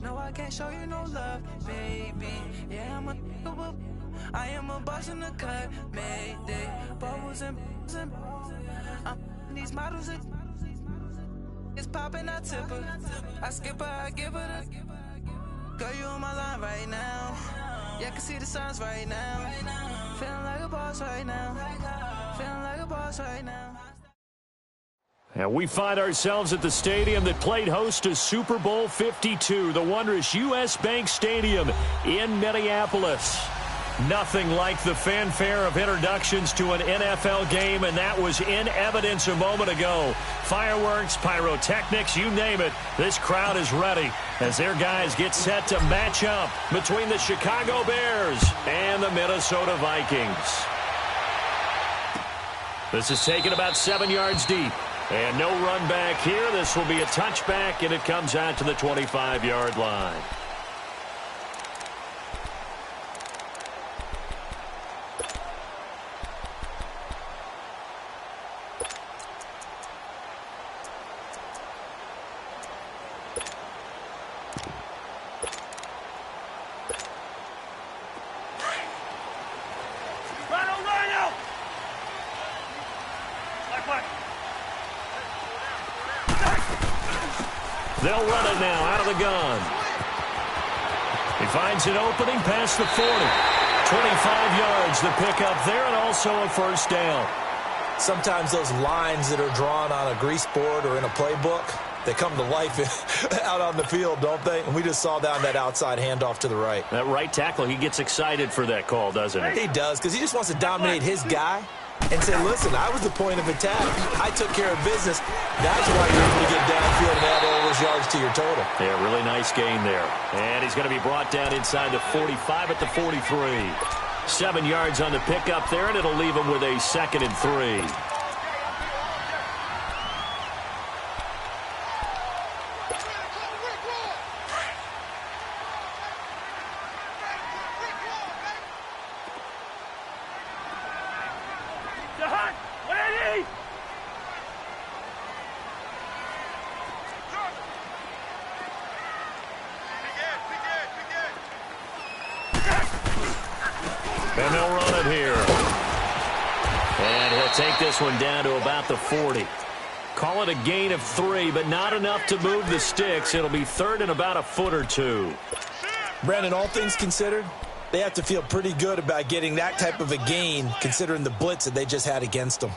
No, I can't show you no love, baby. Yeah, I am a boss in the cut, mayday. Bubbles and these models are it's popping, I tip her. I skip her, I give her the girl, you on my line right now. Yeah, I can see the signs right now. Feeling like a boss right now. Feeling like a boss right now. And we find ourselves at the stadium that played host to Super Bowl 52, the wondrous U.S. Bank Stadium in Minneapolis. Nothing like the fanfare of introductions to an NFL game, and that was in evidence a moment ago. Fireworks, pyrotechnics, you name it. This crowd is ready as their guys get set to match up between the Chicago Bears and the Minnesota Vikings. This is taken about 7 yards deep. And no run back here. This will be a touchback, and it comes out to the 25-yard line. They'll run it now out of the gun. He finds an opening past the 40. 25 yards the pickup there, and also a first down. Sometimes those lines that are drawn on a grease board or in a playbook, they come to life out on the field, don't they? And we just saw down that outside handoff to the right. That right tackle, he gets excited for that call, doesn't he? He does, because he just wants to dominate his guy and say, listen, I was the point of attack. I took care of business. That's why you're able to get downfield and add all those yards to your total. Yeah, really nice gain there. And he's going to be brought down inside the 45 at the 43. 7 yards on the pickup there, and it'll leave him with a 2nd and 3. And they'll run it here. And he'll take this one down to about the 40. Call it a gain of 3, but not enough to move the sticks. It'll be 3rd and about a foot or 2. Brandon, all things considered, they have to feel pretty good about getting that type of a gain, considering the blitz that they just had against them.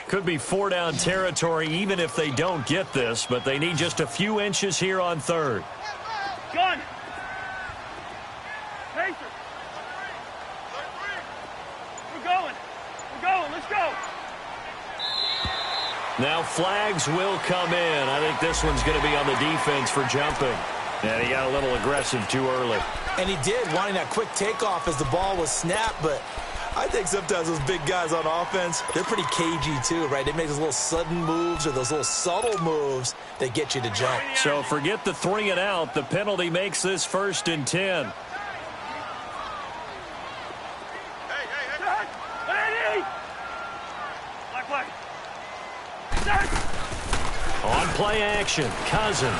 Could be 4-down territory even if they don't get this, but they need just a few inches here on 3rd. Gun! Pacer! We're going! We're going! Let's go! Now flags will come in. I think this one's going to be on the defense for jumping. And he got a little aggressive too early. And he did, wanting that quick takeoff as the ball was snapped, but I think sometimes those big guys on offense, they're pretty cagey too, right? They make those little sudden moves or those little subtle moves that get you to jump. So forget the 3 and out. The penalty makes this 1st and 10. On play action, Cousins.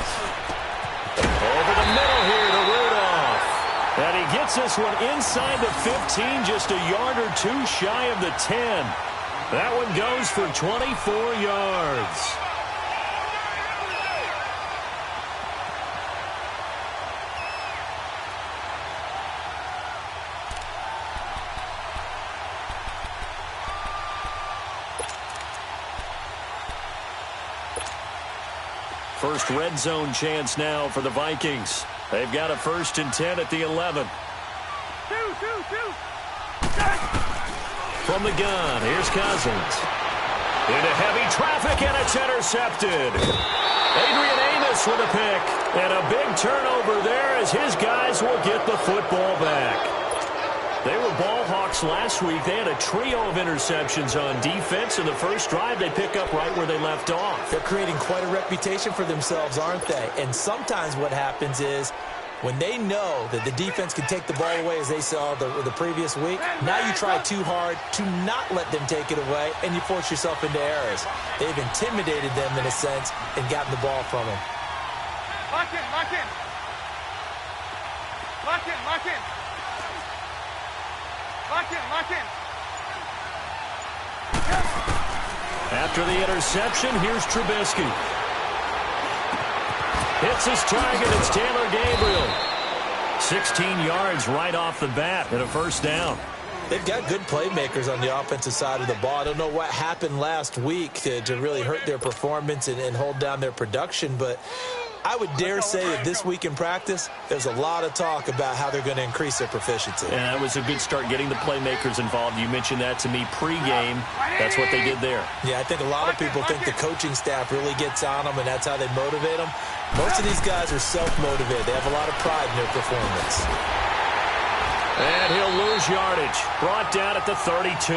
Over the middle here to Rudolph. And he gets this one inside the 15, just a yard or 2 shy of the 10. That one goes for 24 yards. First red zone chance now for the Vikings. They've got a 1st and 10 at the 11. From the gun, here's Cousins. Into heavy traffic, and it's intercepted. Adrian Amos with a pick. And a big turnover there as his guys will get the football back. They were ball hawks last week. They had a trio of interceptions on defense. In the first drive, they pick up right where they left off. They're creating quite a reputation for themselves, aren't they? And sometimes what happens is When they know that the defense can take the ball away, as they saw the previous week, now you try too hard to not let them take it away, and you force yourself into errors. They've intimidated them in a sense and gotten the ball from them. Lock in, lock in. Lock in, lock in. Lock in, lock in. After the interception, here's Trubisky. Hits his target. It's Taylor Gabriel. 16 yards right off the bat and a first down. They've got good playmakers on the offensive side of the ball. I don't know what happened last week to really hurt their performance and hold down their production, but I would dare say that this week in practice, there's a lot of talk about how they're going to increase their proficiency. And that was a good start getting the playmakers involved. You mentioned that to me pregame. That's what they did there. Yeah, I think a lot of people think the coaching staff really gets on them, and that's how they motivate them. Most of these guys are self-motivated. They have a lot of pride in their performance. And he'll lose yardage. Brought down at the 32.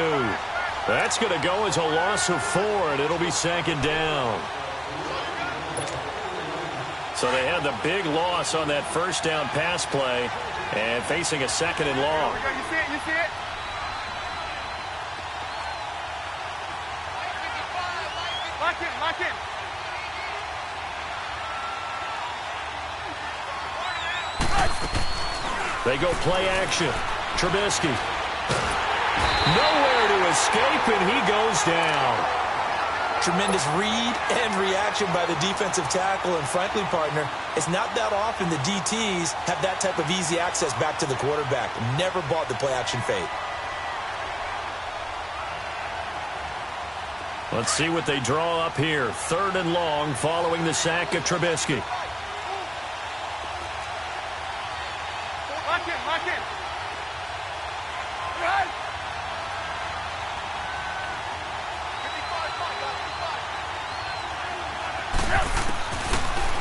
That's going to go as a loss of 4, and it'll be second down. So they had the big loss on that first down pass play and facing a second and long. You see it, you see it? Lock in, lock in. They go play action. Trubisky. Nowhere to escape, and he goes down. Tremendous read and reaction by the defensive tackle, and frankly, partner, it's not that often the DTs have that type of easy access back to the quarterback. Never bought the play-action fake. Let's see what they draw up here. Third and long following the sack of Trubisky. Lock in, lock in. Run.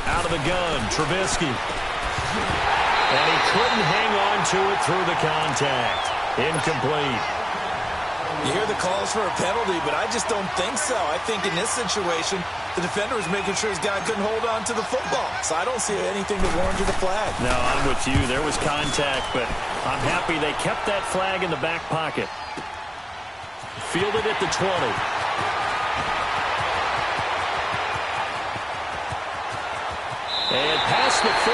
Out of the gun, Trubisky. And he couldn't hang on to it through the contact. Incomplete. You hear the calls for a penalty, but I just don't think so. I think in this situation, the defender was making sure his guy couldn't hold on to the football. So I don't see anything that warranted a flag. No, I'm with you. There was contact, but I'm happy they kept that flag in the back pocket. Fielded at the 20. And past the 40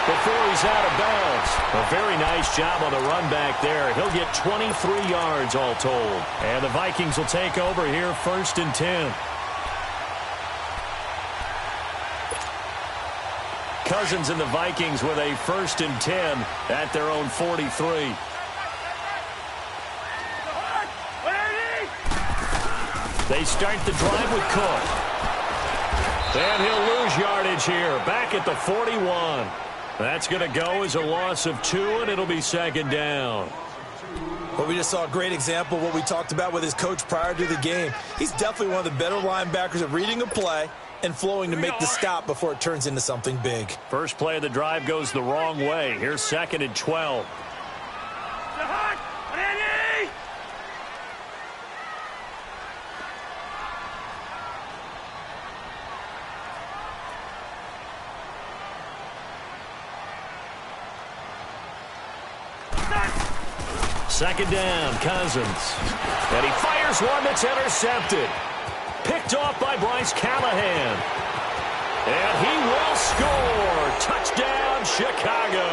before he's out of bounds. A very nice job on the run back there. He'll get 23 yards all told. And the Vikings will take over here first and 10. Cousins and the Vikings with a first and 10 at their own 43. They start the drive with Cook. And he'll lose yardage here, back at the 41. That's going to go as a loss of 2, and it'll be second down. Well, we just saw a great example of what we talked about with his coach prior to the game. He's definitely one of the better linebackers at reading a play and flowing to make the stop before it turns into something big. First play of the drive goes the wrong way. Here's second and 12. Second down, Cousins. And he fires one that's intercepted. Picked off by Bryce Callahan. And he will score. Touchdown, Chicago.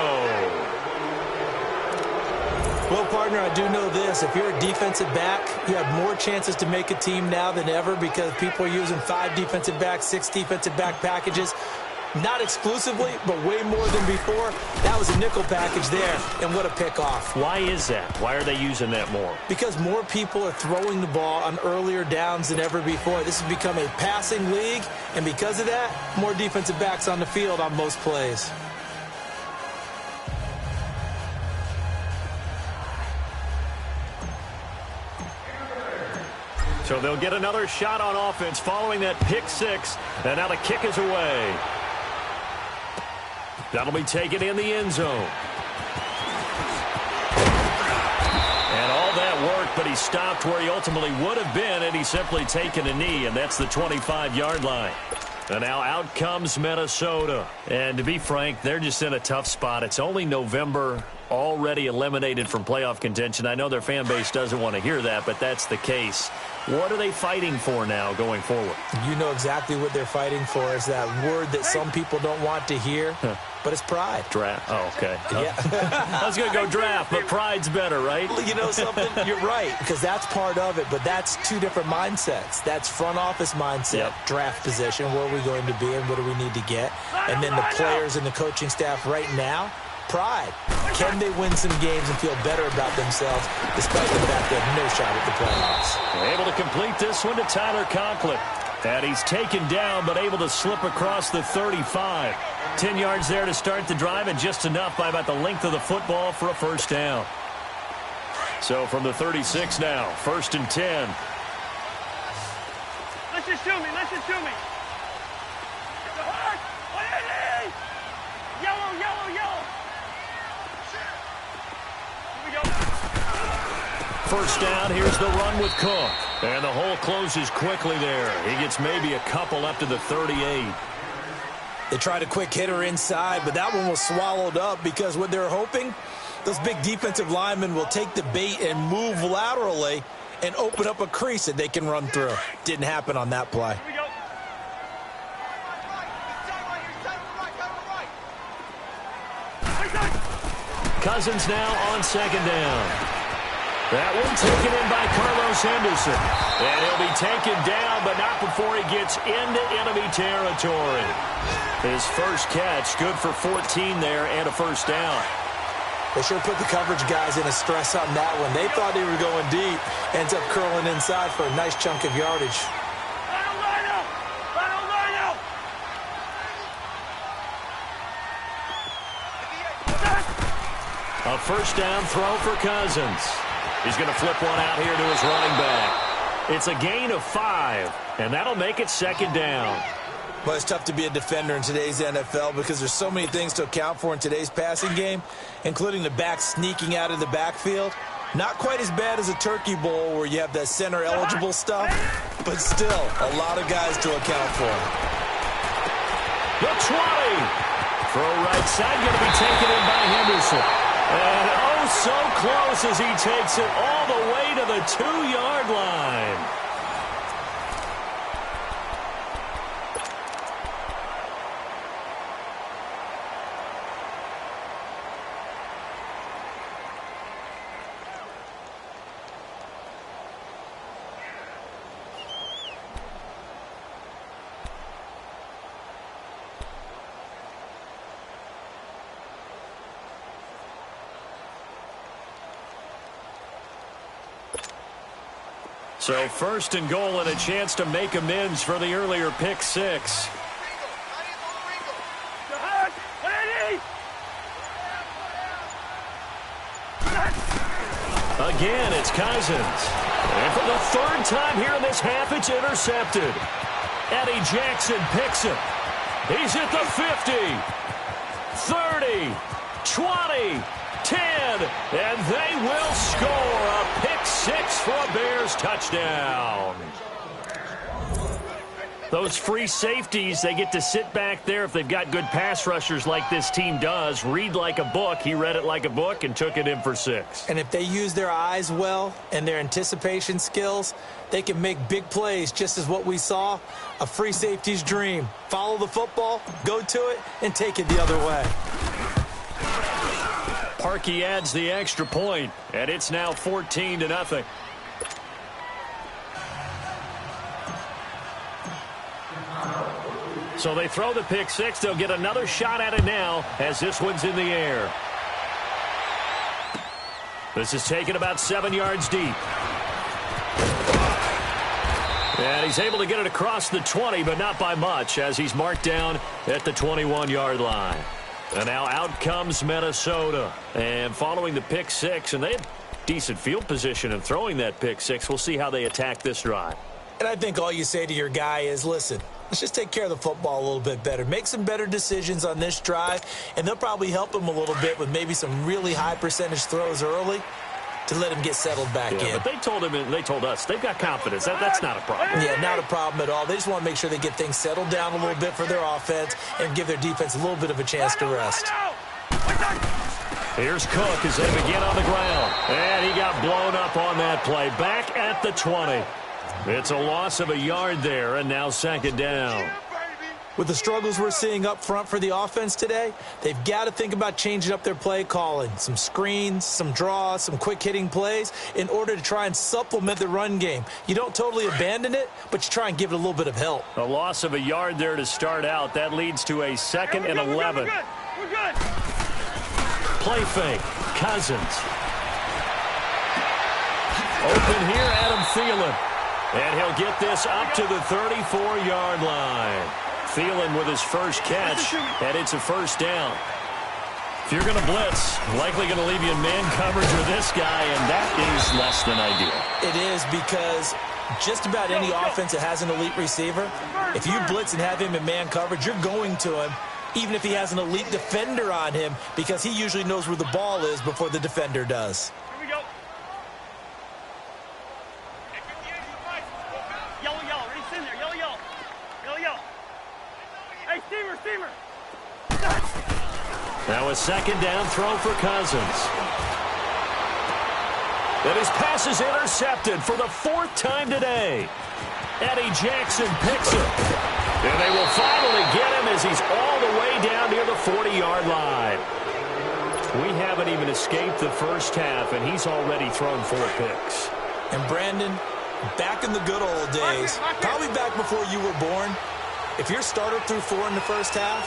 Well, partner, I do know this. If you're a defensive back, you have more chances to make a team now than ever because people are using 5 defensive backs, 6 defensive back packages. Not exclusively, but way more than before. That was a nickel package there, and what a pickoff. Why is that? Why are they using that more? Because more people are throwing the ball on earlier downs than ever before. This has become a passing league, and because of that, more defensive backs on the field on most plays. So they'll get another shot on offense following that pick 6, and now the kick is away. That'll be taken in the end zone. And all that work but he stopped where he ultimately would have been, and he's simply taken a knee, and that's the 25-yard line. And now out comes Minnesota. And to be frank, they're just in a tough spot. It's only November, already eliminated from playoff contention. I know their fan base doesn't want to hear that, but that's the case. What are they fighting for now going forward? You know exactly what they're fighting for is that word that some people don't want to hear, but it's pride. Draft. Oh, okay. Yeah. I was going to go draft, but pride's better, right? You know something? You're right, because that's part of it, but that's two different mindsets. That's front office mindset, draft position, where are we going to be and what do we need to get? And then the players and the coaching staff right now, pride. Can they win some games and feel better about themselves despite the fact they have no shot at the playoffs? Able to complete this one to Tyler Conklin. And he's taken down but able to slip across the 35. 10 yards there to start the drive and just enough by about the length of the football for a first down. So from the 36 now, 1st and 10. Listen to me, listen to me. Yellow, yellow, yellow. Here we go. First down, here's the run with Cook. And the hole closes quickly there. He gets maybe a couple up to the 38. They tried a quick hitter inside, but that one was swallowed up because what they're hoping, those big defensive linemen will take the bait and move laterally and open up a crease that they can run through. Didn't happen on that play. Here we go. Cousins now on 2nd down. That one taken in by Carlos Henderson. And he'll be taken down, but not before he gets into enemy territory. His first catch, good for 14 there and a first down. They sure put the coverage guys in a stress on that one. They thought they were going deep. Ends up curling inside for a nice chunk of yardage. Line up! Line up! A first down throw for Cousins. He's going to flip one out here to his running back. It's a gain of 5, and that'll make it 2nd down. Well, it's tough to be a defender in today's NFL because there's so many things to account for in today's passing game, including the back sneaking out of the backfield. Not quite as bad as a turkey bowl where you have that center-eligible stuff, but still a lot of guys to account for. The 20. Throw right side, going to be taken in by Henderson. And oh, so close as he takes it all the way to the 2-yard line. So 1st and goal and a chance to make amends for the earlier pick 6. Again, it's Cousins. And for the 3rd time here in this half, it's intercepted. Eddie Jackson picks it. He's at the 50, 30, 20, 10, and they will score a pick 6 for a Bears touchdown. Those free safeties, they get to sit back there if they've got good pass rushers like this team does. Read like a book. He read it like a book and took it in for 6. And if they use their eyes well and their anticipation skills, they can make big plays, just as what we saw, a free safety's dream. Follow the football, go to it, and take it the other way. Parkey adds the extra point, and it's now 14-0. So they throw the pick 6. They'll get another shot at it now as this one's in the air. This is taken about 7 yards deep. And he's able to get it across the 20, but not by much as he's marked down at the 21-yard line. And now out comes Minnesota. And following the pick 6, and they have decent field position in throwing that pick 6. We'll see how they attack this drive. And I think all you say to your guy is, listen, let's just take care of the football a little bit better. Make some better decisions on this drive, and they'll probably help him a little bit with maybe some really high percentage throws early to let him get settled back in. But they told us they've got confidence. That's not a problem. Yeah, not a problem at all. They just want to make sure they get things settled down a little bit for their offense and give their defense a little bit of a chance to rest. Here's Cook as they begin on the ground. And he got blown up on that play. Back at the 20. It's a loss of a yard there, and now second down. With the struggles we're seeing up front for the offense today, they've got to think about changing up their play calling. Some screens, some draws, some quick-hitting plays in order to try and supplement the run game. You don't totally abandon it, but you try and give it a little bit of help. A loss of a yard there to start out. That leads to a 2nd and 11. We're good. Play fake. Cousins. Open here, Adam Thielen. And he'll get this up to the 34-yard line. Thielen with his first catch, and it's a first down. If you're going to blitz, likely going to leave you in man coverage with this guy, and that is less than ideal. It is, because just about any offense that has an elite receiver, if you blitz and have him in man coverage, you're going to him, even if he has an elite defender on him, because he usually knows where the ball is before the defender does. Here we go. Yellow, yellow. Ready, in there. Yellow, yellow. Yellow, yellow. Hey, steamer, steamer. Now a second down throw for Cousins. And his pass is intercepted for the 4th time today. Eddie Jackson picks it. And they will finally get him as he's all the way down near the 40-yard line. We haven't even escaped the first half, and he's already thrown 4 picks. And Brandon, back in the good old days, probably back before you were born, if your starter threw 4 in the first half,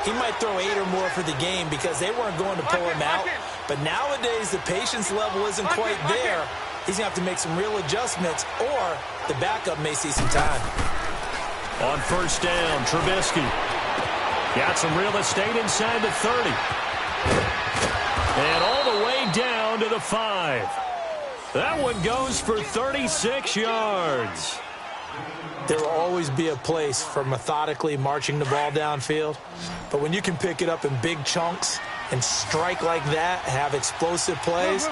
he might throw 8 or more for the game because they weren't going to pull him out. But nowadays, the patience level isn't quite there. He's going to have to make some real adjustments, or the backup may see some time. On first down, Trubisky got some real estate inside the 30. And all the way down to the 5. That one goes for 36 yards. There will always be a place for methodically marching the ball downfield. But when you can pick it up in big chunks and strike like that, have explosive plays,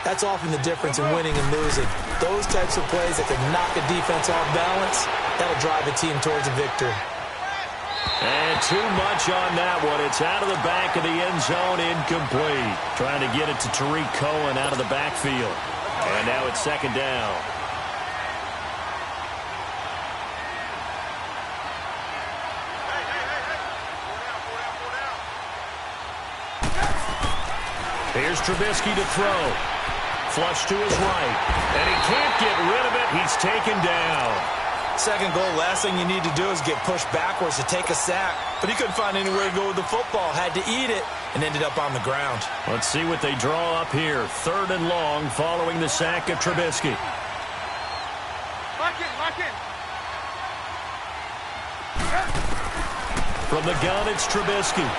that's often the difference in winning and losing. Those types of plays that can knock a defense off balance, that'll drive a team towards a victory. And too much on that one. It's out of the back of the end zone, incomplete. Trying to get it to Tariq Cohen out of the backfield. And now it's second down. Here's Trubisky to throw. Flush to his right. And he can't get rid of it. He's taken down. Second goal, last thing you need to do is get pushed backwards to take a sack. But he couldn't find anywhere to go with the football. Had to eat it and ended up on the ground. Let's see what they draw up here. 3rd and long following the sack of Trubisky. Lock in, lock in. From the gun, it's Trubisky.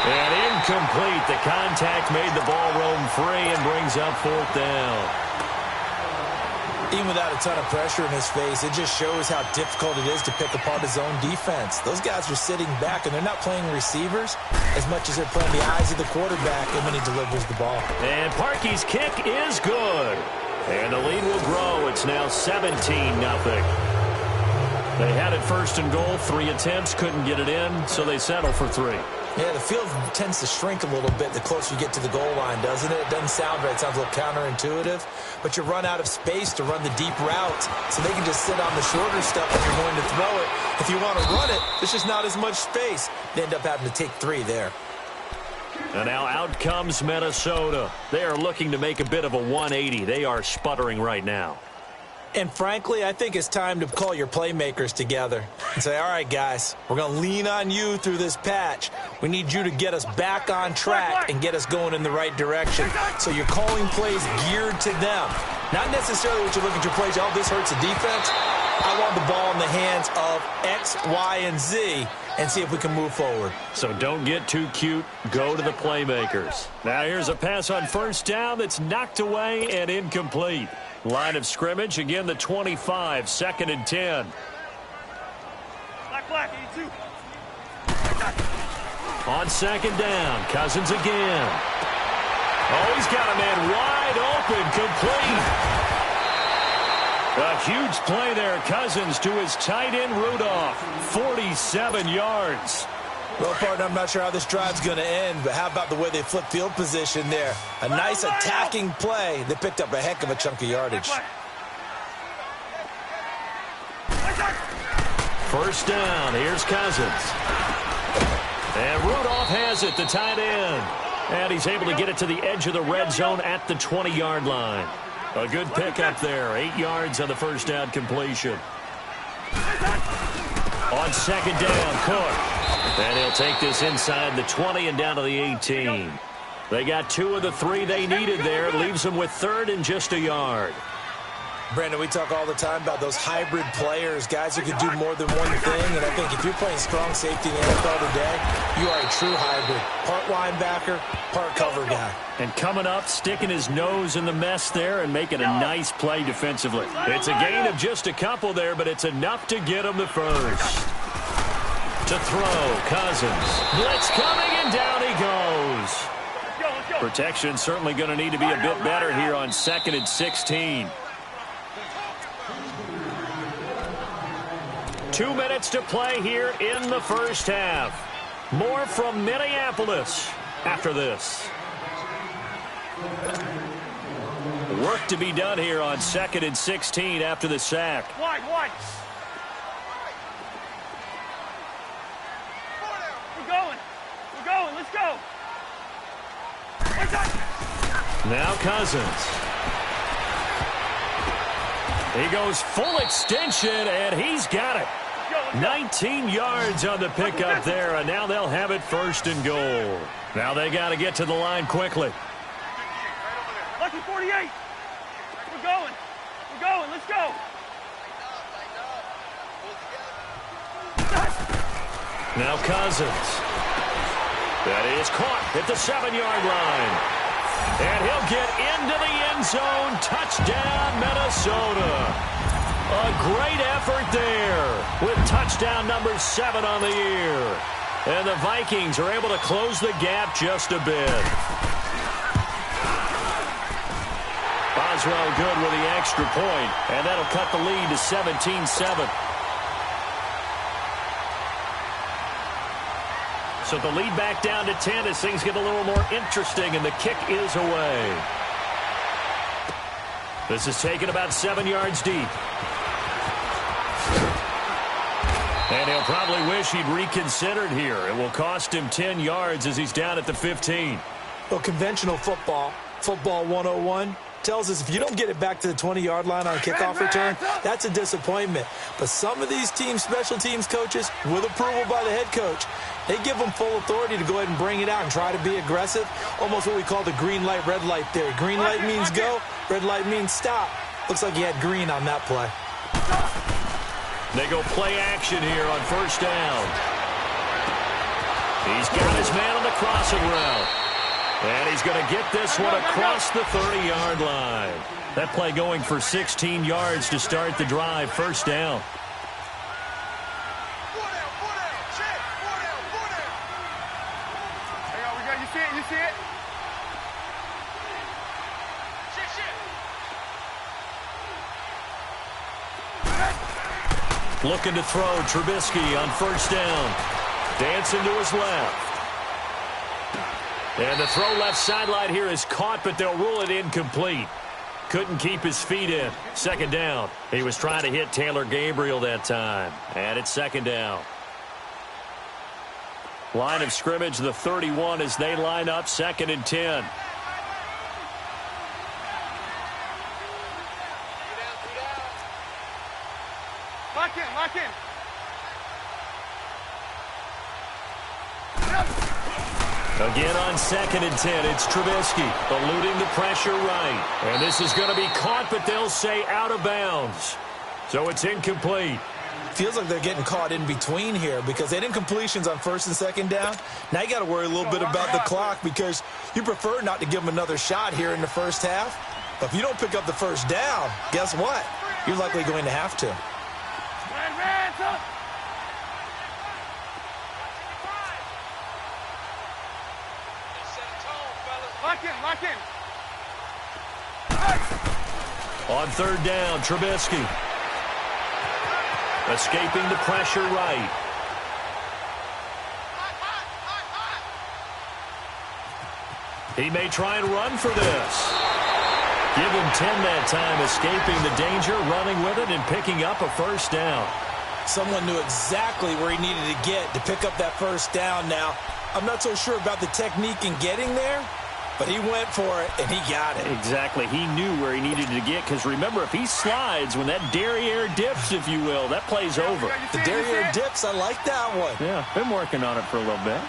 And incomplete. The contact made the ball roam free and brings up 4th down. Even without a ton of pressure in his face, it just shows how difficult it is to pick apart his own defense. Those guys are sitting back, and they're not playing receivers as much as they're playing the eyes of the quarterback and when he delivers the ball. And Parkey's kick is good. And the lead will grow. It's now 17-0. They had it 1st and goal, 3 attempts, couldn't get it in, so they settle for 3. Yeah, the field tends to shrink a little bit the closer you get to the goal line, doesn't it? It doesn't sound right. It sounds a little counterintuitive. But you run out of space to run the deep routes, so they can just sit on the shorter stuff if you're going to throw it. If you want to run it, there's just not as much space. They end up having to take 3 there. And now out comes Minnesota. They are looking to make a bit of a 180. They are sputtering right now. And frankly, I think it's time to call your playmakers together and say, all right, guys, we're going to lean on you through this patch. We need you to get us back on track and get us going in the right direction. So you're calling plays geared to them. Not necessarily what you look at your plays, oh, this hurts the defense. I want the ball in the hands of X, Y, and Z and see if we can move forward. So don't get too cute. Go to the playmakers. Now here's a pass on first down that's knocked away and incomplete. Line of scrimmage, again, the 25, 2nd and 10. Black, 82. On second down, Cousins again. Oh, he's got a man wide open, complete. A huge play there, Cousins to his tight end, Rudolph. 47 yards. Well, partner, I'm not sure how this drive's going to end, but how about the way they flip field position there? A nice attacking play. They picked up a heck of a chunk of yardage. First down, here's Cousins. And Rudolph has it, the tight end. And he's able to get it to the edge of the red zone at the 20-yard line. A good pickup there, 8 yards on the first down completion. On second down, Cook. And he'll take this inside the 20 and down to the 18. They got 2 of the 3 they needed there. Leaves them with third and just a yard. Brandon, we talk all the time about those hybrid players, guys who can do more than one thing. And I think if you're playing strong safety in the NFL today, you are a true hybrid. Part linebacker, part cover guy. And coming up, sticking his nose in the mess there and making a nice play defensively. It's a gain of just a couple there, but it's enough to get him the first. To throw, Cousins. Blitz coming, and down he goes. Protection certainly going to need to be a bit better here on 2nd and 16. 2 minutes to play here in the first half. More from Minneapolis after this. Work to be done here on 2nd and 16 after the sack. Wide. We're going. Let's go. Now Cousins. He goes full extension, and he's got it. 19 yards on the pickup there, and now they'll have it 1st and goal. Now they got to get to the line quickly. Lucky 48. We're going. Let's go. Now Cousins. That is caught at the 7-yard line. And he'll get into the end zone. Touchdown, Minnesota. A great effort there with touchdown number 7 on the year. And the Vikings are able to close the gap just a bit. Boswell good with the extra point, and that'll cut the lead to 17-7. So the lead back down to 10 as things get a little more interesting, and the kick is away. This is taken about 7 yards deep. And he'll probably wish he'd reconsidered here. It will cost him 10 yards as he's down at the 15. Well, conventional football 101, tells us if you don't get it back to the 20-yard line on a kickoff return, that's a disappointment. But some of these teams, special teams coaches, with approval by the head coach, they give them full authority to go ahead and bring it out and try to be aggressive. Almost what we call the green light, red light theory. Green light means go, red light means stop. Looks like he had green on that play. They go play action here on 1st down. He's got his man on the crossing route. And he's going to get this one across the 30-yard line. That play going for 16 yards to start the drive. 1st down. You see it? Looking to throw, Trubisky on 1st down. Dancing to his left. And the throw left sideline here is caught, but they'll rule it incomplete. Couldn't keep his feet in. 2nd down. He was trying to hit Taylor Gabriel that time. And it's 2nd down. Line of scrimmage, the 31 as they line up 2nd and 10. Lock in. Again on 2nd and 10, it's Trubisky eluding the pressure right. And this is going to be caught, but they'll say out of bounds. So it's incomplete. Feels like they're getting caught in between here because they didn't incompletions on 1st and 2nd down. Now you got to worry a little bit about the clock because you prefer not to give them another shot here in the first half. But if you don't pick up the 1st down, guess what? You're likely going to have to. Lock in, lock in. On third down, Trubisky. Escaping the pressure right. He may try and run for this. Give him 10 that time, escaping the danger, running with it, and picking up a first down. Someone knew exactly where he needed to get to pick up that first down now. I'm not so sure about the technique in getting there, but he went for it, and he got it. Exactly. He knew where he needed to get, because remember, if he slides, when that derriere dips, if you will, that play's over. The derriere dips, I like that one. Yeah, been working on it for a little bit.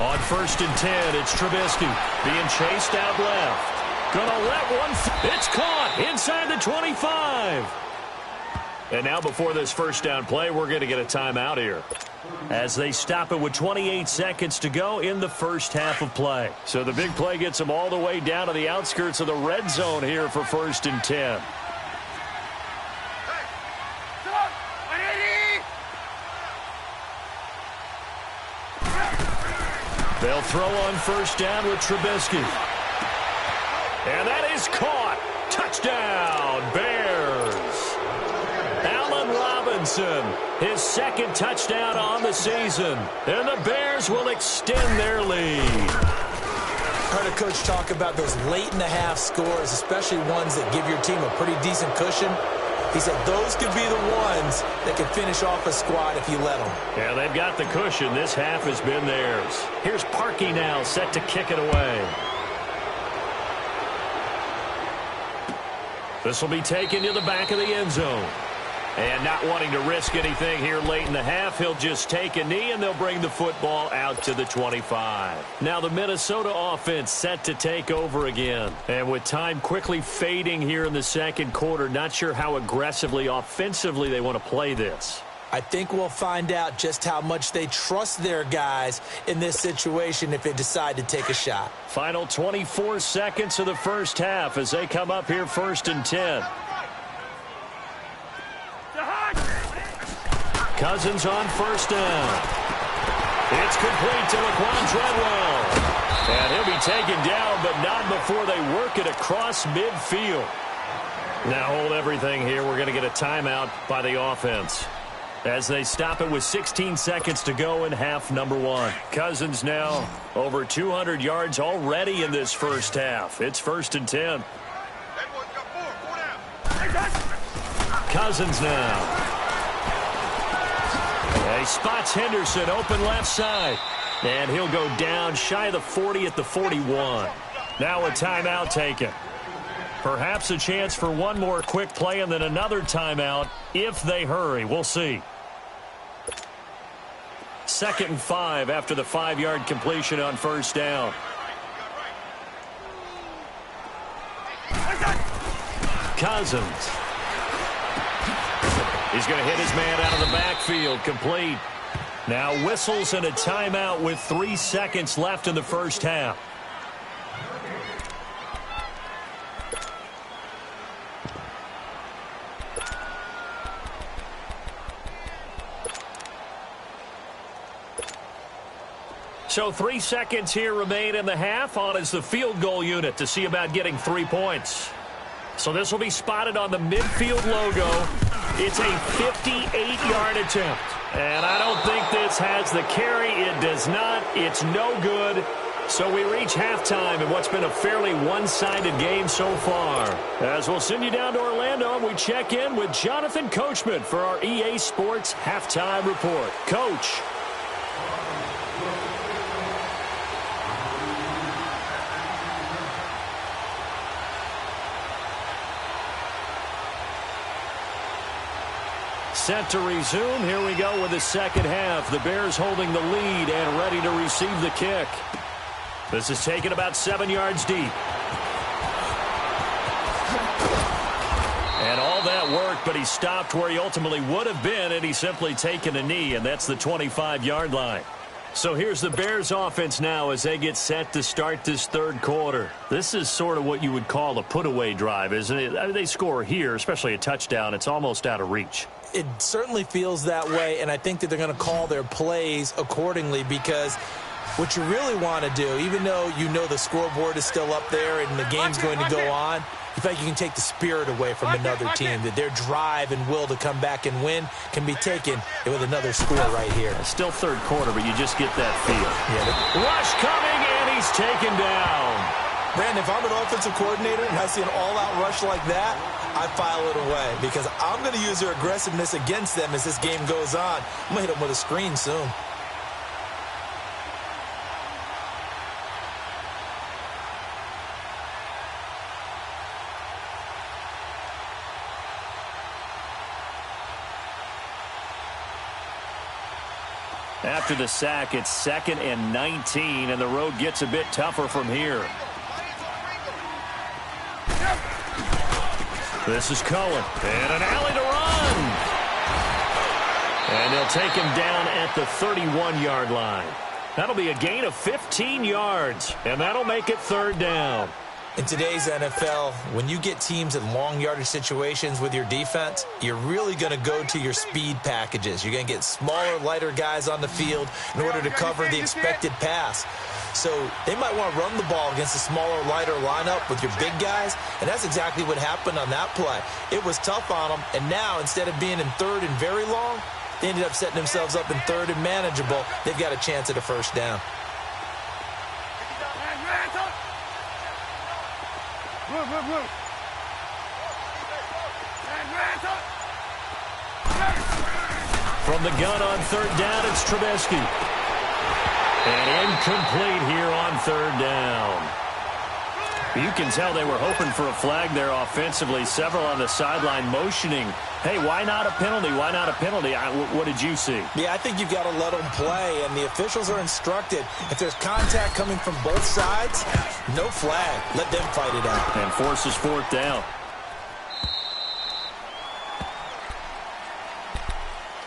On first and 10, it's Trubisky being chased out left. Gonna let one. It's caught inside the 25. And now before this first down play, we're going to get a timeout here, as they stop it with 28 seconds to go in the first half of play. So the big play gets them all the way down to the outskirts of the red zone here for first and 10. They'll throw on first down with Trubisky. And that is caught. Touchdown, Bears. Allen Robinson, his second touchdown on the season. And the Bears will extend their lead. I heard a coach talk about those late-in-the-half scores, especially ones that give your team a pretty decent cushion. He said those could be the ones that could finish off a squad if you let them. Yeah, they've got the cushion. This half has been theirs. Here's Parkey now, set to kick it away. This will be taken to the back of the end zone. And not wanting to risk anything here late in the half, he'll just take a knee, and they'll bring the football out to the 25. Now the Minnesota offense set to take over again. And with time quickly fading here in the second quarter, not sure how aggressively, offensively they want to play this. I think we'll find out just how much they trust their guys in this situation if they decide to take a shot. Final 24 seconds of the first half as they come up here first and 10. Cousins on first down. It's complete to Laquan Treadwell. And he'll be taken down, but not before they work it across midfield. Now hold everything here. We're going to get a timeout by the offense, as they stop it with 16 seconds to go in half number one. Cousins now over 200 yards already in this first half. It's first and 10. Cousins now. He spots Henderson open left side. And he'll go down shy of the 40 at the 41. Now a timeout taken. Perhaps a chance for one more quick play and then another timeout if they hurry. We'll see. 2nd and 5 after the 5-yard completion on first down. Cousins. He's going to hit his man out of the backfield. Complete. Now whistles and a timeout with 3 seconds left in the first half. So 3 seconds here remain in the half. On is the field goal unit to see about getting 3 points. So this will be spotted on the midfield logo. It's a 58-yard attempt. And I don't think this has the carry. It does not. It's no good. So we reach halftime in what's been a fairly one-sided game so far. As we'll send you down to Orlando, and we check in with Jonathan Coachman for our EA Sports Halftime Report. Coach. Set to resume. Here we go with the second half. The Bears holding the lead and ready to receive the kick. This is taken about 7 yards deep. And all that worked, but he stopped where he ultimately would have been, and he's simply taken a knee, and that's the 25-yard line. So here's the Bears offense now as they get set to start this third quarter. This is sort of what you would call a put-away drive, isn't it? I mean, they score here, especially a touchdown. It's almost out of reach. It certainly feels that way, and I think that they're going to call their plays accordingly, because what you really want to do, even though you know the scoreboard is still up there and the game's going to go on, you feel like you can take the spirit away from another team, that their drive and will to come back and win can be taken with another score right here. It's still third quarter, but you just get that feel. Yeah. Rush coming, and he's taken down. Brandon, if I'm an offensive coordinator and I see an all-out rush like that, I file it away, because I'm going to use their aggressiveness against them as this game goes on. I'm going to hit them with a screen soon. After the sack, it's 2nd and 19, and the road gets a bit tougher from here. This is Cohen, and an alley to run. And they'll take him down at the 31-yard line. That'll be a gain of 15 yards, and that'll make it 3rd down. In today's NFL, when you get teams in long yardage situations with your defense, you're really going to go to your speed packages. You're going to get smaller, lighter guys on the field in order to cover the expected pass. So they might want to run the ball against a smaller, lighter lineup with your big guys, and that's exactly what happened on that play. It was tough on them, and now instead of being in 3rd and very long, they ended up setting themselves up in 3rd and manageable. They've got a chance at a 1st down. From the gun on 3rd down, it's Trubisky. And incomplete here on 3rd down. You can tell they were hoping for a flag there offensively. Several on the sideline motioning, hey, why not a penalty? Why not a penalty? What did you see? Yeah, I think you've got to let them play, and the officials are instructed. If there's contact coming from both sides, no flag. Let them fight it out. And forces 4th down.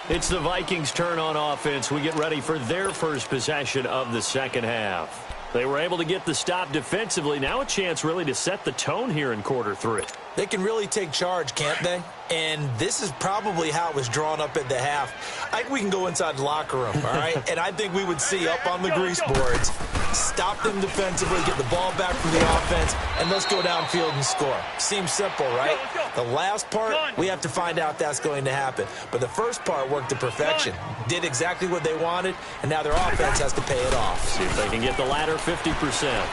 It's the Vikings' turn on offense. We get ready for their first possession of the 2nd half. They were able to get the stop defensively. Now a chance really to set the tone here in quarter 3. They can really take charge, can't they? And this is probably how it was drawn up at the half. I think we can go inside the locker room, all right? And I think we would see up on the grease boards, stop them defensively, get the ball back from the offense, and let's go downfield and score. Seems simple, right? The last part, we have to find out if that's going to happen. But the first part worked to perfection. Did exactly what they wanted, and now their offense has to pay it off. See if they can get the latter 50%.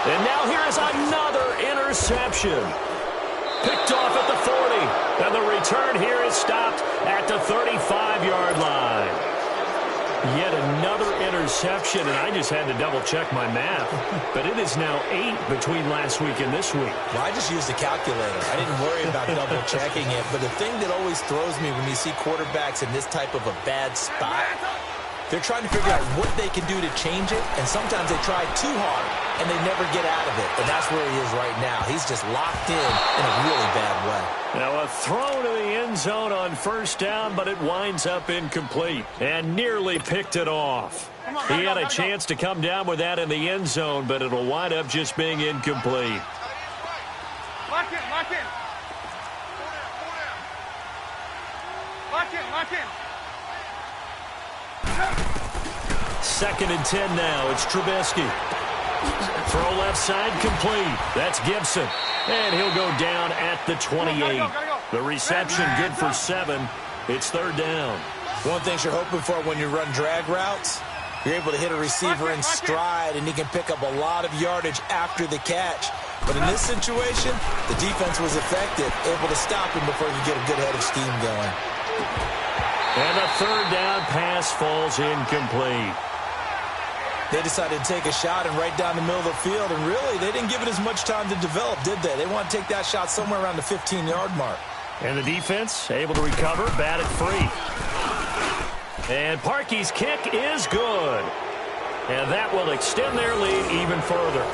And now here is another interception. Picked off at the 40. And the return here is stopped at the 35-yard line. Yet another interception, and I just had to double-check my math. But it is now 8 between last week and this week. Well, I just used a calculator. I didn't worry about double-checking it. But the thing that always throws me when you see quarterbacks in this type of a bad spot, they're trying to figure out what they can do to change it, and sometimes they try too hard, and they never get out of it. And that's where he is right now. He's just locked in a really bad way. Now a throw to the end zone on 1st down, but it winds up incomplete and nearly picked it off. He had a chance to come down with that in the end zone, but it'll wind up just being incomplete. Lock in, lock in. 2nd and 10 now. It's Trubisky. Throw left side complete. That's Gibson. And he'll go down at the 28. The reception good for 7. It's 3rd down. One thing you're hoping for when you run drag routes, you're able to hit a receiver in stride, and he can pick up a lot of yardage after the catch. But in this situation, the defense was effective, able to stop him before you get a good head of steam going. And the 3rd down pass falls incomplete. They decided to take a shot and right down the middle of the field, and really, they didn't give it as much time to develop, did they? They want to take that shot somewhere around the 15-yard mark. And the defense able to recover, bat it free. And Parkey's kick is good. And that will extend their lead even further.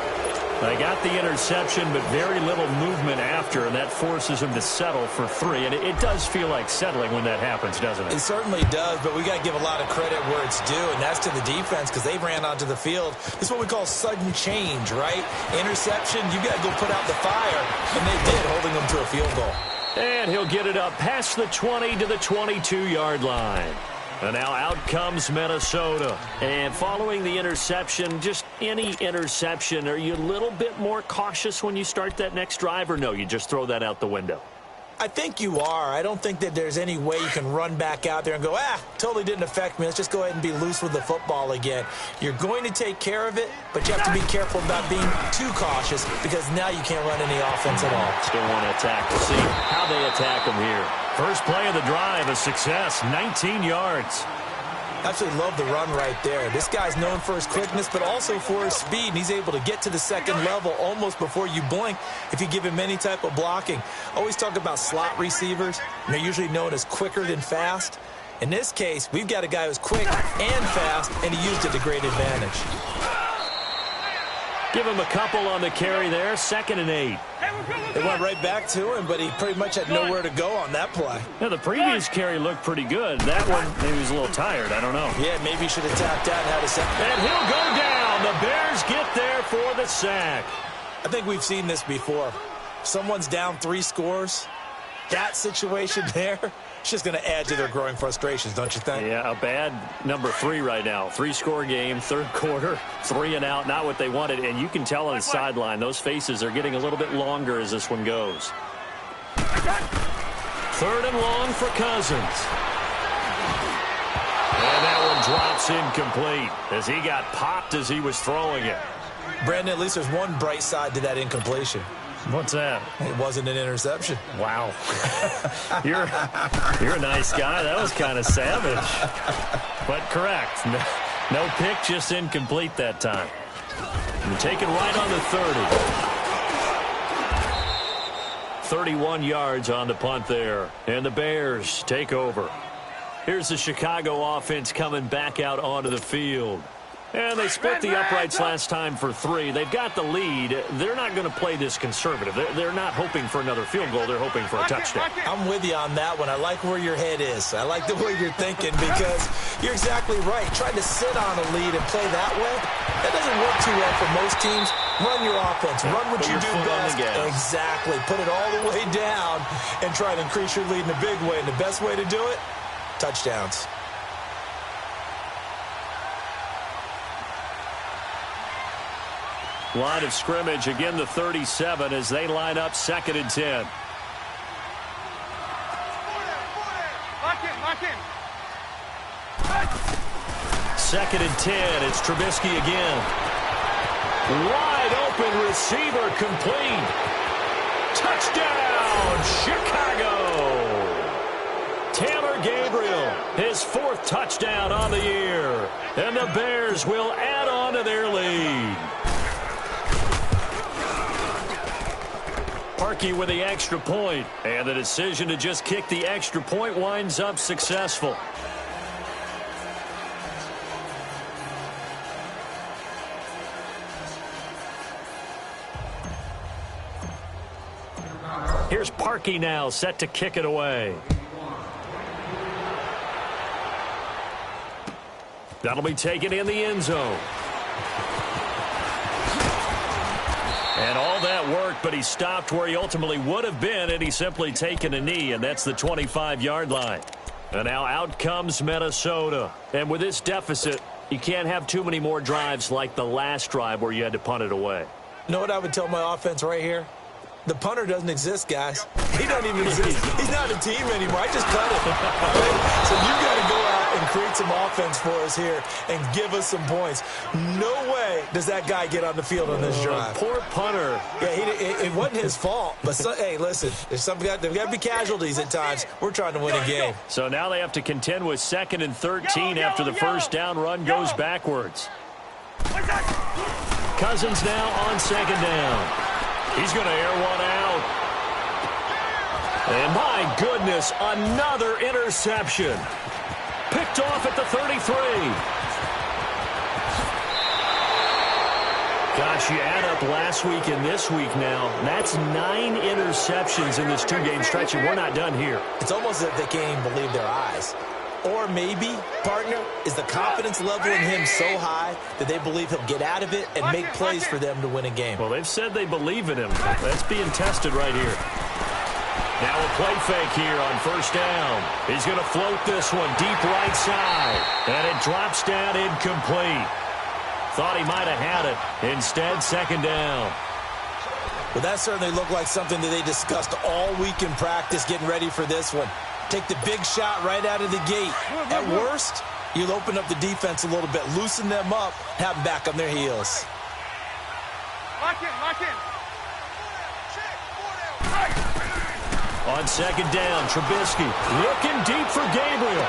They got the interception, but very little movement after, and that forces them to settle for 3. And it does feel like settling when that happens, doesn't it? It certainly does, but we got to give a lot of credit where it's due, and that's to the defense, because they ran onto the field. This is what we call sudden change, right? Interception, you got to go put out the fire, and they did, holding them to a field goal. And he'll get it up past the 20 to the 22-yard line. And now out comes Minnesota. And following the interception, just any interception, are you a little bit more cautious when you start that next drive, or no, you just throw that out the window? I think you are. I don't think that there's any way you can run back out there and go, totally didn't affect me. Let's just go ahead and be loose with the football again. You're going to take care of it, but you have to be careful about being too cautious because now you can't run any offense at all. Still want to attack. We'll see how they attack them here. First play of the drive, a success, 19 yards. Absolutely love the run right there. This guy's known for his quickness, but also for his speed, and he's able to get to the second level almost before you blink if you give him any type of blocking. Always talk about slot receivers, and they're usually known as quicker than fast. In this case, we've got a guy who's quick and fast, and he used it to great advantage. Give him a couple on the carry there, 2nd and 8. They went right back to him, but he pretty much had nowhere to go on that play. Yeah, the previous carry looked pretty good. That one, maybe he was a little tired. I don't know. Yeah, maybe he should have tapped out and had a second. And he'll go down. The Bears get there for the sack. I think we've seen this before. Someone's down 3 scores. That situation there, it's just going to add to their growing frustrations, don't you think? Yeah, a bad number 3 right now. 3-score game, 3rd quarter, 3 and out, not what they wanted. And you can tell on the sideline, those faces are getting a little bit longer as this one goes. 3rd and long for Cousins. And that one drops incomplete as he got popped as he was throwing it. Brandon, at least there's one bright side to that incompletion. What's that? It wasn't an interception. Wow. You're a nice guy. That was kind of savage. But correct. No pick, just incomplete that time. And taken right on the 30. 31 yards on the punt there. And the Bears take over. Here's the Chicago offense coming back out onto the field. And they split the uprights last time for 3. They've got the lead. They're not going to play this conservative. They're not hoping for another field goal. They're hoping for a touchdown. I'm with you on that one. I like where your head is. I like the way you're thinking because you're exactly right. Trying to sit on a lead and play that way, that doesn't work too well for most teams. Run your offense. Run what you do best. Exactly. Put it all the way down and try to increase your lead in a big way. And the best way to do it, touchdowns. Line of scrimmage, again the 37 as they line up 2nd and 10. Lock in. 2nd and 10, it's Trubisky again. Wide open receiver complete. Touchdown, Chicago. Taylor Gabriel, his 4th touchdown on the year. And the Bears will add on to their lead. Parkey with the extra point, and the decision to just kick the extra point winds up successful. Here's Parkey now, set to kick it away. That'll be taken in the end zone. And all that worked, but he stopped where he ultimately would have been, and he's simply taken a knee, and that's the 25-yard line. And now out comes Minnesota. And with this deficit, you can't have too many more drives like the last drive where you had to punt it away. You know what I would tell my offense right here? The punter doesn't exist, guys. He doesn't even exist. He's not a team anymore. I just cut him. All right? So you got to go out and create some offense for us here and give us some points. No way does that guy get on the field on this drive. Poor punter. Yeah, it wasn't his fault. But, hey, listen, there's got to be casualties at times. We're trying to win a game. So now they have to contend with 2nd and 13 after the first down run goes backwards. Cousins now on 2nd down. He's going to air one out. And my goodness, another interception. Picked off at the 33. Gosh, you add up last week and this week now. That's 9 interceptions in this 2-game stretch, and we're not done here. It's almost as if they can't even believe their eyes. Or maybe, partner, is the confidence level in him so high that they believe he'll get out of it and make plays for them to win a game. Well, they've said they believe in him. That's being tested right here. Now a play fake here on first down. He's going to float this one deep right side. And it drops down incomplete. Thought he might have had it. Instead, second down. Well, that certainly looked like something that they discussed all week in practice getting ready for this one. Take the big shot right out of the gate. At worst, you'll open up the defense a little bit, loosen them up, have them back on their heels. Lock in, lock in. On second down, Trubisky looking deep for Gabriel.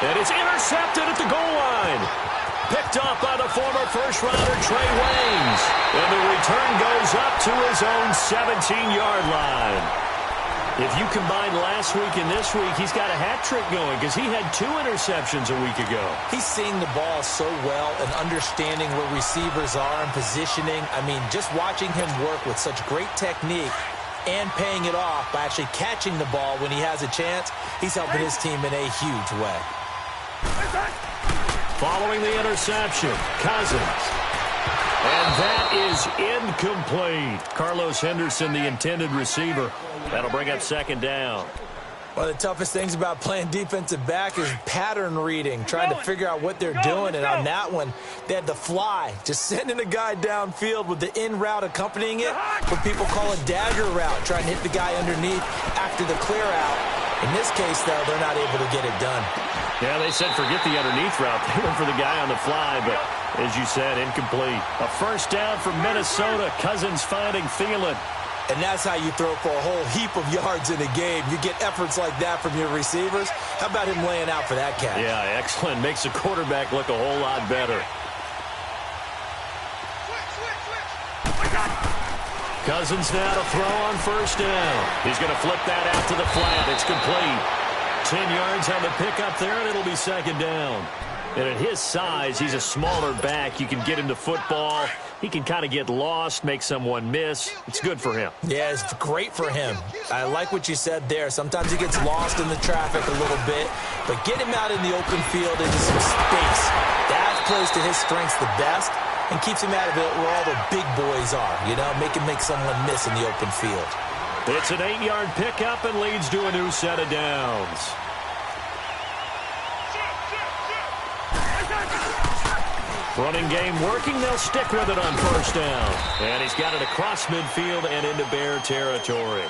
And it's intercepted at the goal line. Picked off by the former first-rounder Trey Waynes. And the return goes up to his own 17-yard line. If you combine last week and this week, he's got a hat trick going because he had 2 interceptions a week ago. He's seeing the ball so well and understanding where receivers are and positioning. I mean, just watching him work with such great technique and paying it off by actually catching the ball when he has a chance, he's helping his team in a huge way. Following the interception, Cousins. And that is incomplete. Carlos Henderson, the intended receiver. That'll bring up second down. One of the toughest things about playing defensive back is pattern reading, trying to figure out what they're doing. And on that one, they had to fly, just sending a guy downfield with the in route accompanying it, what people call a dagger route, trying to hit the guy underneath after the clear out. In this case, though, they're not able to get it done. Yeah, they said forget the underneath route. They went for the guy on the fly, but as you said, incomplete. A first down for Minnesota. Cousins finding Thielen. And that's how you throw for a whole heap of yards in a game. You get efforts like that from your receivers. How about him laying out for that catch? Yeah, excellent. Makes the quarterback look a whole lot better. Cousins now to throw on first down. He's going to flip that out to the flat. It's complete. 10 yards on the pickup there, and it'll be second down. And at his size, he's a smaller back. You can get him to football. He can kind of get lost, make someone miss. It's good for him. Yeah, it's great for him. I like what you said there. Sometimes he gets lost in the traffic a little bit, but get him out in the open field into some space. That plays to his strengths the best and keeps him out of it where all the big boys are, you know, make someone miss in the open field. It's an 8-yard pickup and leads to a new set of downs. Running game working. They'll stick with it on first down. And he's got it across midfield and into Bear territory.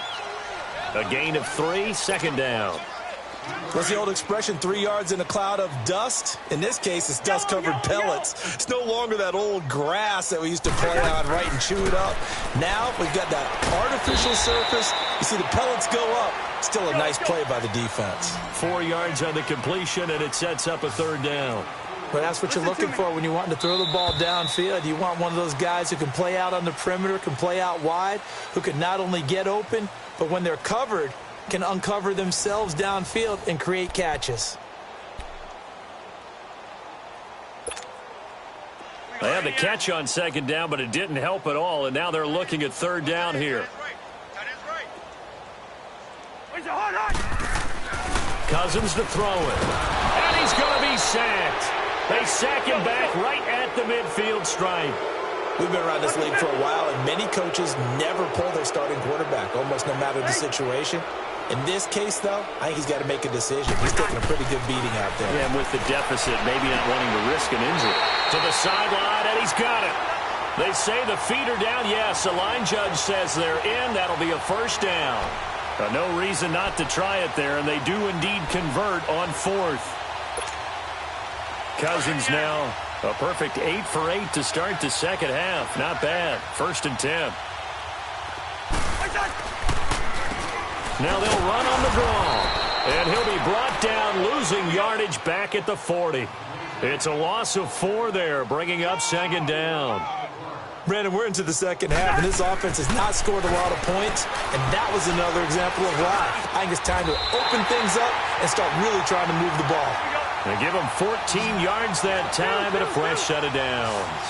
A gain of 3, second down. What's the old expression, 3 yards in a cloud of dust? In this case, it's dust-covered pellets. It's no longer that old grass that we used to play on, right, and chew it up. Now we've got that artificial surface. You see the pellets go up. Still a nice play by the defense. 4 yards on the completion, and it sets up a third down. But that's what you're looking for when you want to throw the ball downfield. You want one of those guys who can play out on the perimeter, can play out wide, who can not only get open, but when they're covered, can uncover themselves downfield and create catches. They had the catch on second down, but it didn't help at all, and now they're looking at third down here. Cousins to throw it. And he's going to be sacked. They sack him back right at the midfield stripe. We've been around this league for a while, and many coaches never pull their starting quarterback, almost no matter the situation. In this case, though, I think he's got to make a decision. He's taking a pretty good beating out there. Yeah, and with the deficit, maybe not wanting to risk an injury. To the sideline, and he's got it. They say the feet are down. Yes, the line judge says they're in. That'll be a first down. No reason not to try it there, and they do indeed convert on fourth. Cousins now a perfect 8 for 8 to start the second half. Not bad. 1st and 10. Now they'll run on the draw. And he'll be brought down, losing yardage back at the 40. It's a loss of 4 there, bringing up second down. Brandon, we're into the second half, and this offense has not scored a lot of points, and that was another example of why. I think it's time to open things up and start really trying to move the ball. They give him 14 yards that time and a fresh set of downs.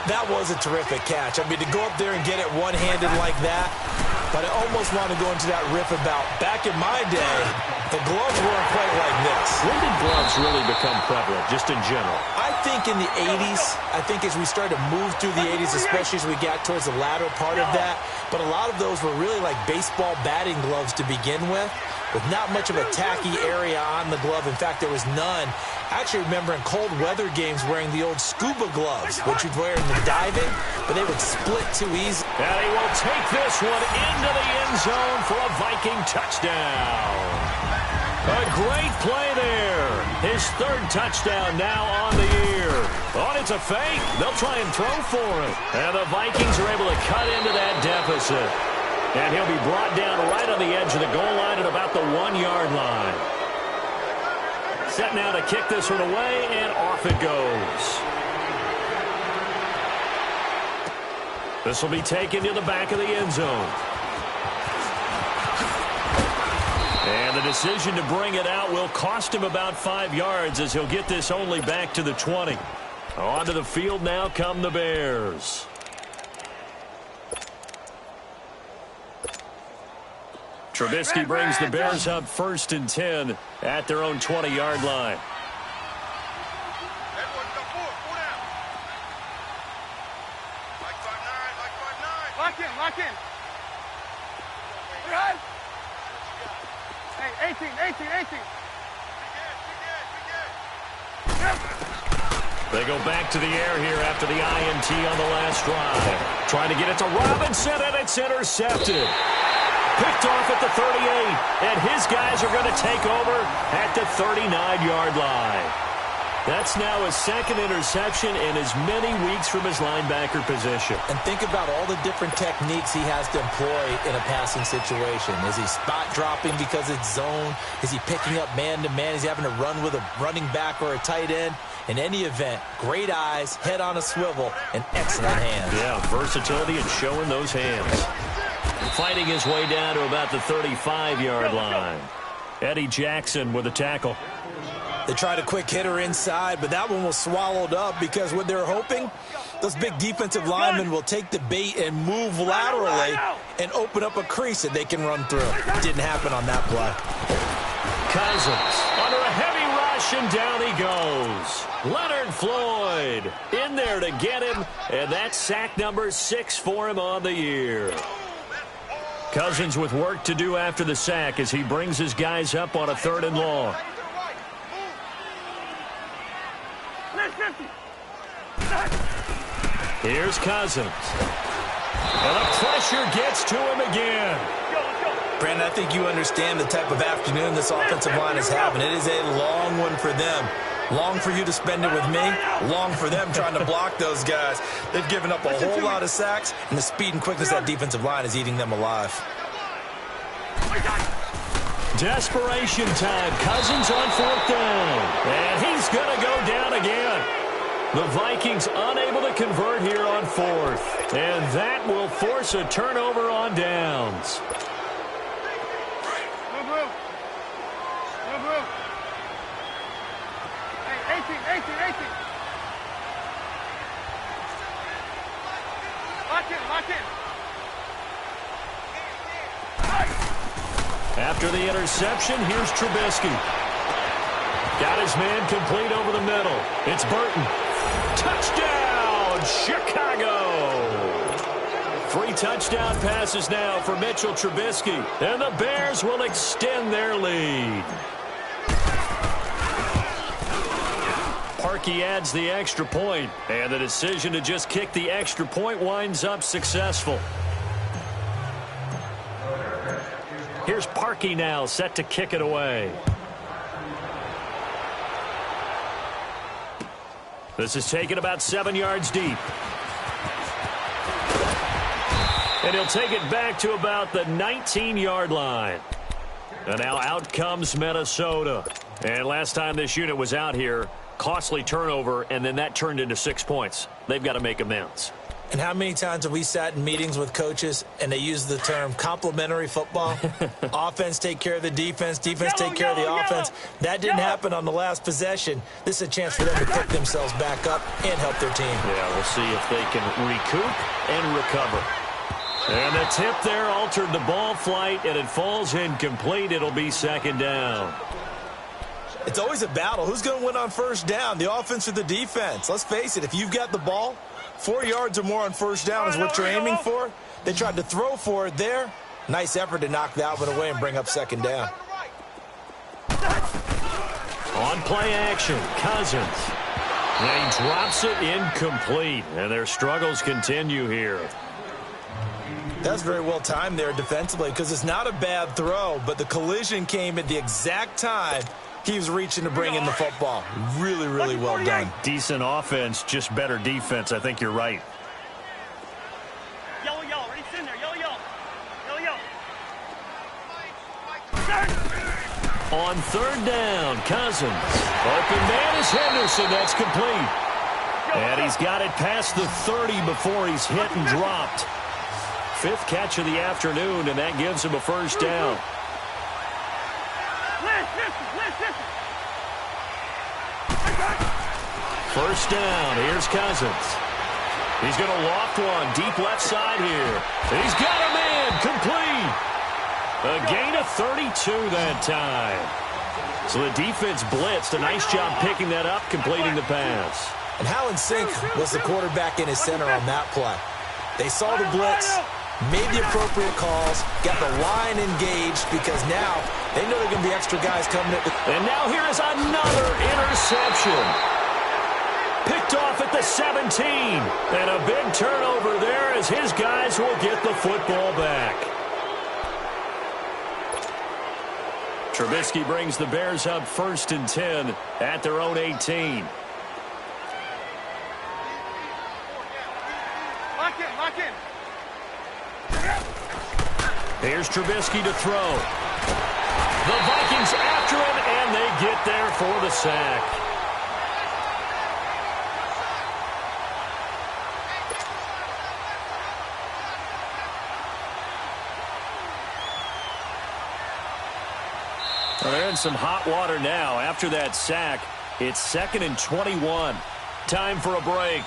That was a terrific catch. I mean, to go up there and get it one-handed like that, but I almost want to go into that riff about back in my day, The gloves weren't quite like this. When did gloves really become prevalent, just in general? I think in the 80s, I think as we started to move through the 80s, especially as we got towards the latter part of that, but a lot of those were really like baseball batting gloves to begin with not much of a tacky area on the glove. In fact, there was none. I actually remember in cold weather games wearing the old scuba gloves, which you'd wear in the diving, but they would split too easy. And he will take this one into the end zone for a Viking touchdown. A great play there. His third touchdown now on the year. Oh, it's a fake. They'll try and throw for it. And the Vikings are able to cut into that deficit. And he'll be brought down right on the edge of the goal line at about the 1-yard line. Set now to kick this one away, and off it goes. This will be taken to the back of the end zone. And the decision to bring it out will cost him about 5 yards as he'll get this only back to the 20. Onto the field now come the Bears. Trubisky brings the Bears up 1st and 10 at their own 20-yard line. Lock in. Hey, 18. They go back to the air here after the INT on the last drive. Trying to get it to Robinson, and it's intercepted. Picked off at the 38, and his guys are going to take over at the 39-yard line. That's now his second interception in as many weeks from his linebacker position. And think about all the different techniques he has to employ in a passing situation. Is he spot dropping because it's zone? Is he picking up man-to-man? Is he having to run with a running back or a tight end? In any event, great eyes, head on a swivel, and excellent hands. Yeah, versatility and showing those hands. Fighting his way down to about the 35-yard line. Eddie Jackson with a tackle. They tried a quick hitter inside, but that one was swallowed up because what they're hoping, those big defensive linemen will take the bait and move laterally and open up a crease that they can run through. Didn't happen on that play. Cousins under a heavy rush, and down he goes. Leonard Floyd in there to get him, and that's sack number 6 for him on the year. Cousins with work to do after the sack as he brings his guys up on a 3rd and long. Here's Cousins. And the pressure gets to him again. Brandon, I think you understand the type of afternoon this offensive line is having. It is a long one for them. Long for you to spend it with me. Long for them trying to block those guys. They've given up a whole lot of sacks, and the speed and quickness of that defensive line is eating them alive. Desperation time. Cousins on 4th down. And he's going to go down again. The Vikings unable to convert here on 4th. And that will force a turnover on downs. Hey, 18. Lock in. After the interception, here's Trubisky. Got his man complete over the middle. It's Burton. Touchdown, Chicago! 3 touchdown passes now for Mitchell Trubisky. And the Bears will extend their lead. Parkey adds the extra point, and the decision to just kick the extra point winds up successful. Here's Parkey now, set to kick it away. This is taken about 7 yards deep. And he'll take it back to about the 19-yard line. And now out comes Minnesota. And last time this unit was out here, costly turnover, and then that turned into 6 points. They've got to make amends. And how many times have we sat in meetings with coaches and they use the term complementary football? Offense take care of the defense, defense take care of the offense. That didn't happen on the last possession. This is a chance for them to pick themselves back up and help their team. Yeah, we'll see if they can recoup and recover. And the tip there altered the ball flight, and it falls incomplete. It'll be second down. It's always a battle. Who's going to win on first down, the offense or the defense? Let's face it, if you've got the ball, 4 yards or more on first down is what you're aiming for. They tried to throw for it there. Nice effort to knock that one away and bring up second down. On play action, Cousins. And he drops it incomplete, and their struggles continue here. That's very well timed there defensively because it's not a bad throw, but the collision came at the exact time he was reaching to bring in the football. Really, really well done. Decent offense, just better defense. I think you're right. Yellow, yellow. Ready, in there. Yellow, yellow. Yellow, yellow. On third down, Cousins. Open man is Henderson. That's complete. And he's got it past the 30 before he's hit and dropped. Fifth catch of the afternoon, and that gives him a first down. First down, here's Cousins. He's going to loft one, deep left side here. He's got a man, complete. A gain of 32 that time. So the defense blitzed. A nice job picking that up, completing the pass. And how in sync was the quarterback in his center on that play? They saw the blitz, made the appropriate calls, got the line engaged because now they know there are going to be extra guys coming in. And now here is another interception. Picked off at the 17. And a big turnover there as his guys will get the football back. Trubisky brings the Bears up 1st and 10 at their own 18. Lock in, lock in. Here's Trubisky to throw. The Vikings after him, and they get there for the sack. Well, they're in some hot water now. After that sack, it's 2nd and 21. Time for a break.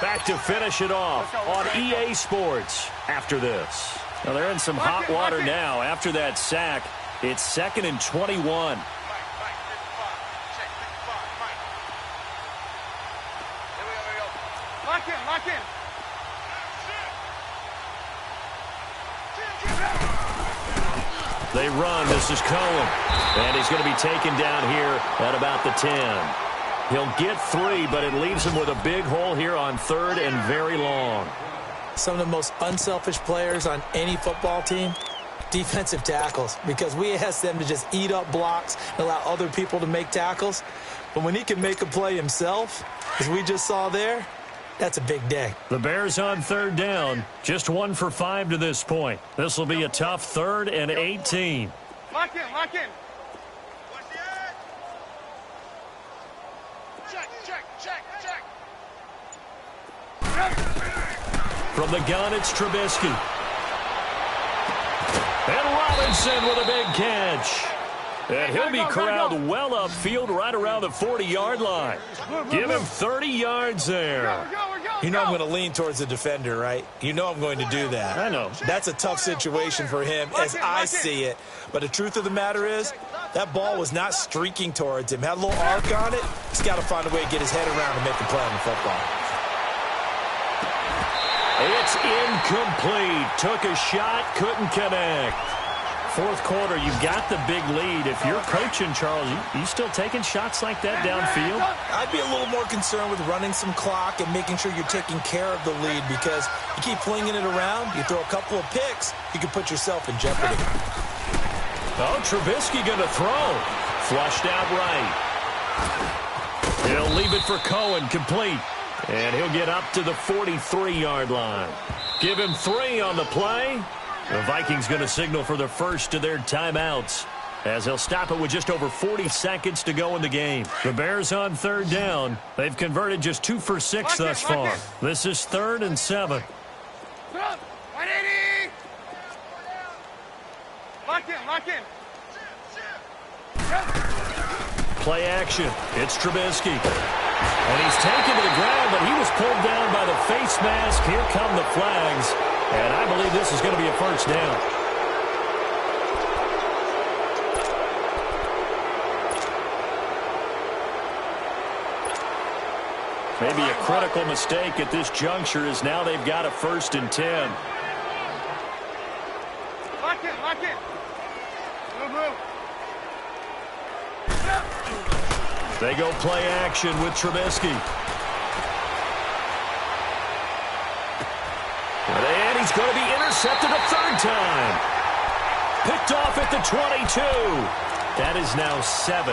Back to finish it off on EA Sports after this. Well, they're in some hot water now. After that sack, it's 2nd and 21. Lock in, lock in. They run. This is Cohen. And he's going to be taken down here at about the 10. He'll get 3, but it leaves him with a big hole here on 3rd and very long. Some of the most unselfish players on any football team, defensive tackles, because we ask them to just eat up blocks and allow other people to make tackles. But when he can make a play himself, as we just saw there, that's a big day. The Bears on 3rd down, just 1 for 5 to this point. This will be a tough 3rd and 18. Lock in, lock in. From the gun, it's Trubisky. And Robinson with a big catch. And he'll be corralled well upfield right around the 40-yard line. Give him 30 yards there. You know I'm going to lean towards the defender, right? You know I'm going to do that. I know. That's a tough situation for him as I see it. But the truth of the matter is, that ball was not streaking towards him. Had a little arc on it. He's got to find a way to get his head around and make a play on the football. It's incomplete. Took a shot, couldn't connect. 4th quarter, you've got the big lead. If you're coaching, Charles, you still taking shots like that downfield? I'd be a little more concerned with running some clock and making sure you're taking care of the lead because you keep flinging it around, you throw a couple of picks, you can put yourself in jeopardy. Oh, Trubisky going to throw. Flushed out right. He'll leave it for Cohen, complete. And he'll get up to the 43-yard line. Give him 3 on the play. The Vikings going to signal for the first of their timeouts as he'll stop it with just over 40 seconds to go in the game. The Bears on 3rd down. They've converted just 2 for 6 thus far. This is 3rd and 7. 180. Lock in, lock in. Play action. It's Trubisky. And he's taken to the ground, but he was pulled down by the face mask. Here come the flags. And I believe this is going to be a first down. Maybe a critical mistake at this juncture is now they've got a 1st and 10. Lock in, lock in. Move, move. They go play action with Trubisky. And he's going to be intercepted a 3rd time. Picked off at the 22. That is now 7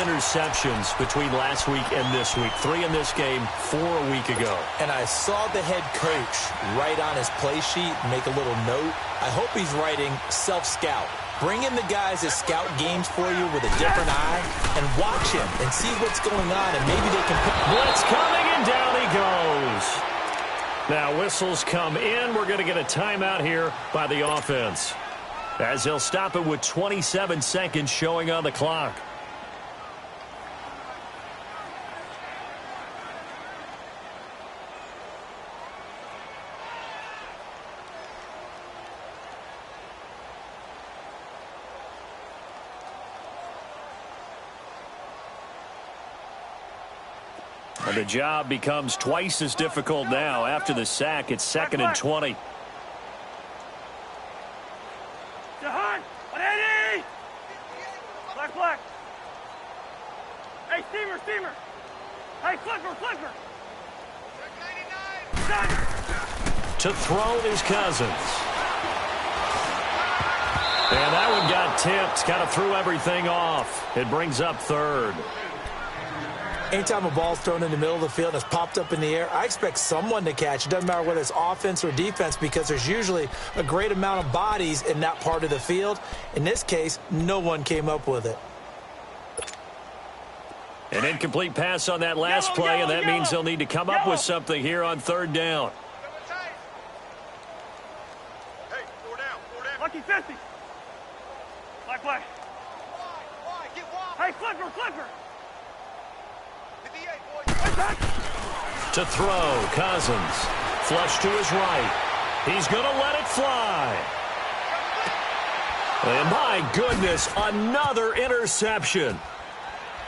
interceptions between last week and this week. 3 in this game, 4 a week ago. And I saw the head coach write on his play sheet, make a little note. I hope he's writing self-scout. Bring in the guys that scout games for you with a different eye and watch him and see what's going on, and maybe they can pick. Blitz coming, and down he goes. Now whistles come in. We're going to get a timeout here by the offense, as he'll stop it with 27 seconds showing on the clock. And the job becomes twice as difficult now. After the sack, it's 2nd and 20. Jahan, 180! Black, black. Hey, steamer, steamer. Hey, flipper, flipper. 99. To throw is Cousins. And that one got tipped. Kind of threw everything off. It brings up 3rd. Anytime a ball's thrown in the middle of the field and it's popped up in the air, I expect someone to catch. It doesn't matter whether it's offense or defense, because there's usually a great amount of bodies in that part of the field. In this case, no one came up with it. An incomplete pass on that last play, and that means they'll need to come up with something here on 3rd down. Hey, 4 down, 4 down. Lucky 50. Black, black. Get wide. Hey, flipper, flipper. To throw, Cousins. Flush to his right. He's going to let it fly. And my goodness, another interception.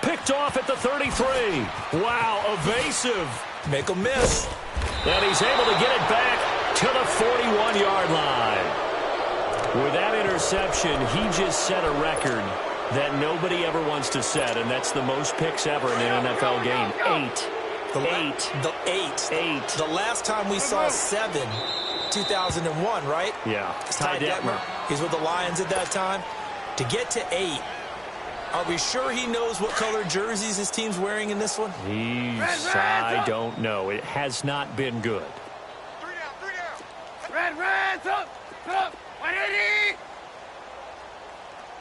Picked off at the 33. Wow, evasive. Make a miss. And he's able to get it back to the 41-yard line. With that interception, he just set a record that nobody ever wants to set, and that's the most picks ever in an NFL game. 8. The last time we saw 7, 2001, right? Yeah. It's Ty Detmer. He's with the Lions at that time. To get to 8, are we sure he knows what color jerseys his team's wearing in this one? I don't know. It has not been good. 3 down, 3 down. Reds up, 180.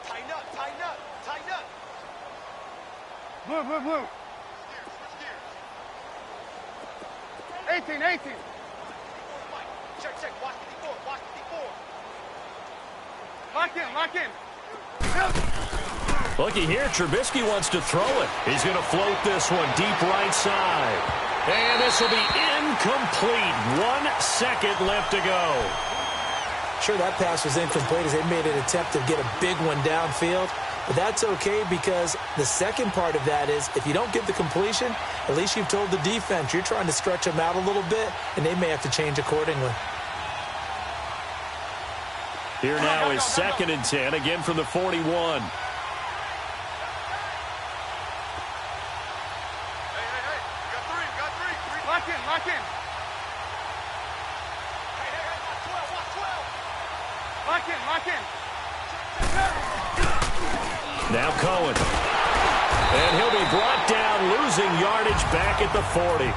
Tighten up, tighten up, tighten up. Blue, blue, blue. Switch gears. 18. Check, watch the D4, watch the D4. Lock in. Looky here, Trubisky wants to throw it. He's going to float this one deep right side. And this will be incomplete. 1 second left to go. Sure, that pass was incomplete as they made an attempt to get a big one downfield. But that's okay, because the second part of that is if you don't get the completion, at least you've told the defense you're trying to stretch them out a little bit, and they may have to change accordingly. Here now is 2nd and 10, again from the 41. Lock in. Lock in. Now Cohen. And he'll be brought down, losing yardage back at the 40.